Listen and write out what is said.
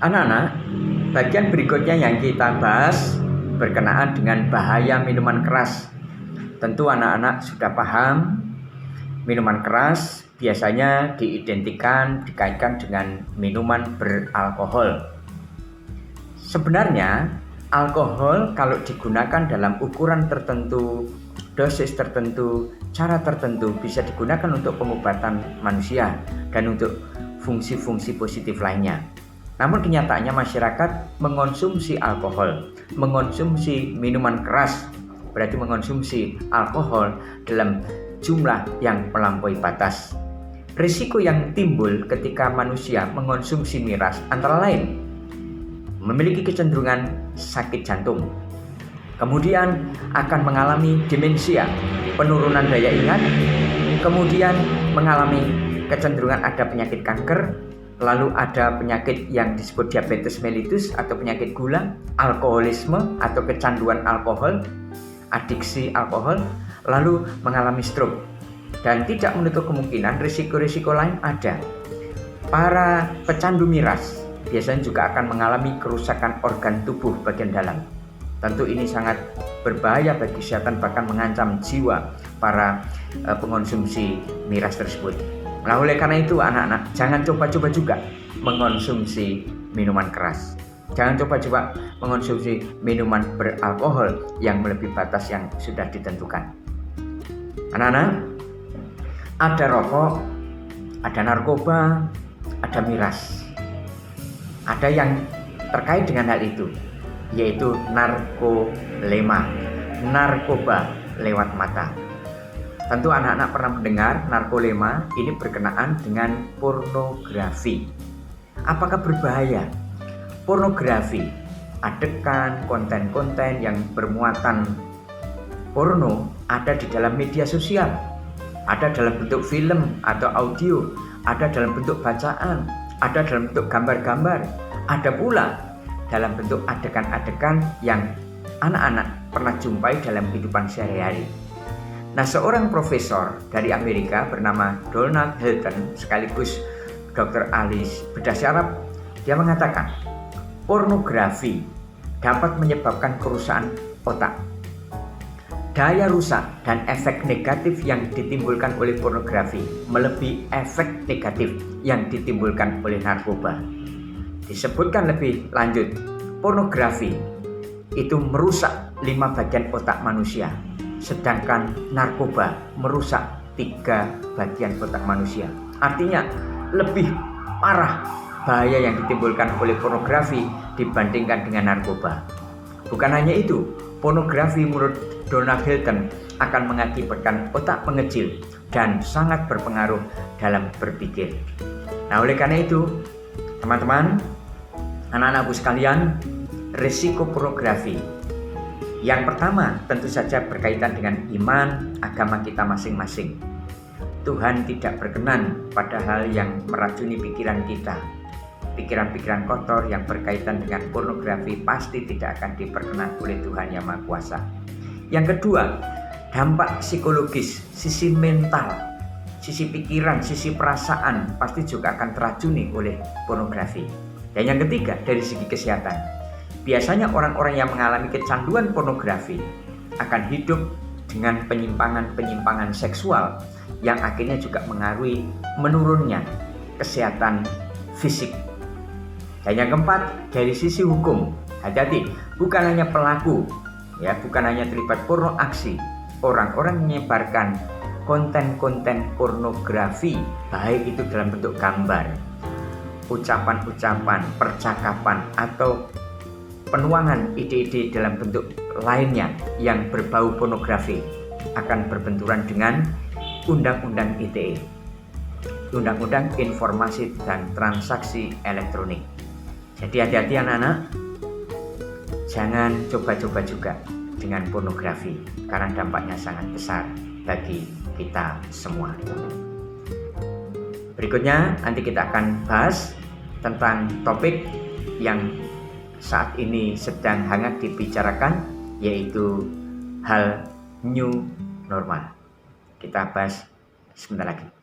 Anak-anak, bagian berikutnya yang kita bahas berkenaan dengan bahaya minuman keras. Tentu anak-anak sudah paham, minuman keras biasanya dikaitkan dengan minuman beralkohol. Sebenarnya, alkohol kalau digunakan dalam ukuran tertentu, dosis tertentu, cara tertentu bisa digunakan untuk pengobatan manusia dan untuk fungsi-fungsi positif lainnya. Namun kenyataannya masyarakat mengonsumsi alkohol, mengonsumsi minuman keras, berarti mengonsumsi alkohol dalam jumlah yang melampaui batas. Risiko yang timbul ketika manusia mengonsumsi miras antara lain memiliki kecenderungan sakit jantung, kemudian akan mengalami demensia, penurunan daya ingat, kemudian mengalami kecenderungan ada penyakit kanker, lalu ada penyakit yang disebut diabetes mellitus atau penyakit gula, alkoholisme atau kecanduan alkohol, adiksi alkohol, lalu mengalami stroke. Dan tidak menutup kemungkinan risiko-risiko lain ada. Para pecandu miras biasanya juga akan mengalami kerusakan organ tubuh bagian dalam. Tentu ini sangat berbahaya bagi kesehatan, bahkan mengancam jiwa para pengonsumsi miras tersebut. Nah, oleh karena itu anak-anak jangan coba-coba juga mengonsumsi minuman keras. Jangan coba-coba mengonsumsi minuman beralkohol yang melebihi batas yang sudah ditentukan. Anak-anak, ada rokok, ada narkoba, ada miras. Ada yang terkait dengan hal itu, yaitu narkolema, narkoba lewat mata. Tentu anak-anak pernah mendengar narkolema ini berkenaan dengan pornografi. Apakah berbahaya? Pornografi, adegan, konten-konten yang bermuatan porno ada di dalam media sosial, ada dalam bentuk film atau audio, ada dalam bentuk bacaan, ada dalam bentuk gambar-gambar, ada pula dalam bentuk adegan-adegan yang anak-anak pernah jumpai dalam kehidupan sehari-hari. Nah, seorang profesor dari Amerika bernama Donald Hilton, sekaligus dokter ahli bedah syaraf, dia mengatakan pornografi dapat menyebabkan kerusakan otak. Daya rusak dan efek negatif yang ditimbulkan oleh pornografi melebihi efek negatif yang ditimbulkan oleh narkoba. Disebutkan lebih lanjut, pornografi itu merusak 5 bagian otak manusia, sedangkan narkoba merusak 3 bagian otak manusia. Artinya lebih parah bahaya yang ditimbulkan oleh pornografi dibandingkan dengan narkoba. Bukan hanya itu, pornografi menurut Donald Hilton akan mengakibatkan otak mengecil dan sangat berpengaruh dalam berpikir. Nah, oleh karena itu, teman-teman, anak-anakku sekalian, risiko pornografi. Yang pertama tentu saja berkaitan dengan iman agama kita masing-masing. Tuhan tidak berkenan pada hal yang meracuni pikiran kita. Pikiran-pikiran kotor yang berkaitan dengan pornografi pasti tidak akan diperkenan oleh Tuhan Yang Maha Kuasa. Yang kedua, dampak psikologis, sisi mental, sisi pikiran, sisi perasaan pasti juga akan teracuni oleh pornografi. Dan yang ketiga, dari segi kesehatan, biasanya orang-orang yang mengalami kecanduan pornografi akan hidup dengan penyimpangan-penyimpangan seksual yang akhirnya juga mengaruhi menurunnya kesehatan fisik. Dan yang keempat, dari sisi hukum, hati-hati, bukan hanya pelaku, bukan hanya terlibat porno aksi, orang-orang menyebarkan konten-konten pornografi, baik itu dalam bentuk gambar, ucapan-ucapan, percakapan, atau penuangan ide-ide dalam bentuk lainnya yang berbau pornografi, akan berbenturan dengan Undang-Undang ITE, Undang-Undang Informasi dan Transaksi Elektronik. Jadi hati-hati anak-anak, jangan coba-coba juga dengan pornografi karena dampaknya sangat besar bagi kita semua. Berikutnya nanti kita akan bahas tentang topik yang saat ini sedang hangat dibicarakan, yaitu hal new normal. Kita bahas sebentar lagi.